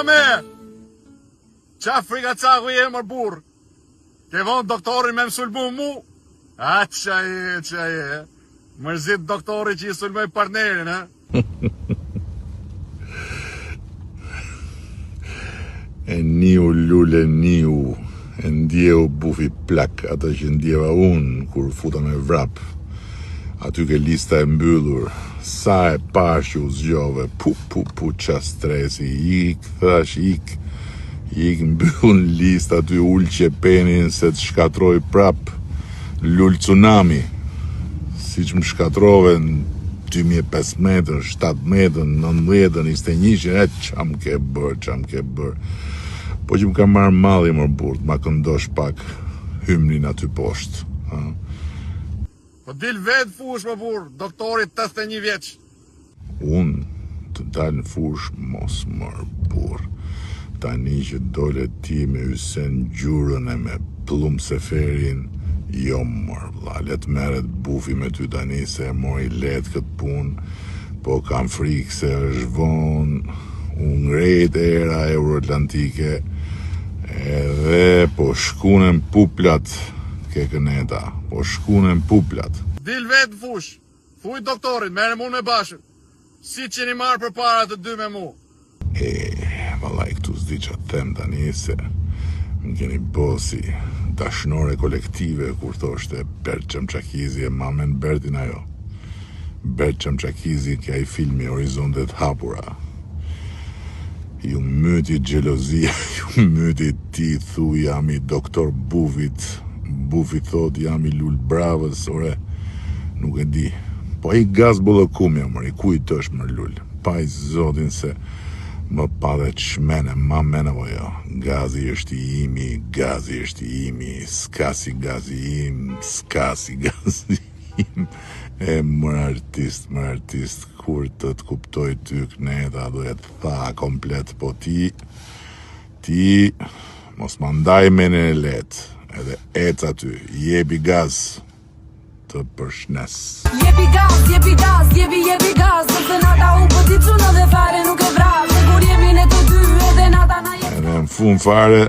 me! Qa frika caku je mër burr? Ke vonë doktorin me më sulmu mu? A, qa je? Mërzit doktori që i sulmoj partnerin, ha? E niu lule niu, e ndjeu bufi plak, ata që ndjeva unë kur futa me vrap. Aty ke lista e mbyllur, sa e pash që u zgjove, pu, qa stresi, ik, thash, ik mbyllun lista aty ullë që penin se të shkatroj prap, lull tsunami, si që më shkatrove në 2015, 17, 19, 21, qam ke bërë. Po që më ka marrë malli më burë, ma këndosh pak hymnin aty poshtë. Po dil vetë fush më burë, doktorit 81 vjeç. Unë të dalë në fush mos mërë burë. Tani që dole ti me Hysen Gjurën e me Plum Seferin, jo mërë vla, letë meret bufi me ty tani se mori letë këtë punë, po kam frikë se është vonë, unë ngrejt era Euroatlantike, edhe po shkunen puplat ke këneta, po shkunen puplat. Dil vetë në fush, fuj doktorit, mere mu me bashkë, si që një marë për para të dy me mu. Valaj këtu s'di që të them tani se më keni bosi dashnore kolektive kur thoshte Bert Çamçakizi e mamen Bertin ajo. Bert Çamçakizi kja i filmi Horizontet Hapura. Ju myti gjelozia, ju myti ti thu jam i doktor Bufit. Bufi thot jam i Lul Bravës, ore, nuk e di. Po i gaz bollëkumja mër, i kujt është mër Lul. Pa i zotin se më padhe të shmene, ma mene vo jo. Gazi është i imi, s'ka si gazi im. E mër artist, kur të kuptoj ty këneta, do jetë tha komplet, po ti, mos më ndaj mene e letë, edhe ec aty, jebi gaz të përshnes. Jebi gaz, se nata u po t'i cuno dhe fare nuk e vrap, se kur jemi ne të dy, edhe nata na jetë. Edhe në fund fare,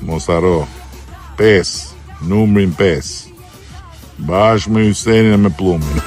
mos haro, 5, numrin 5, bashkë me Hysenin e me Plumin.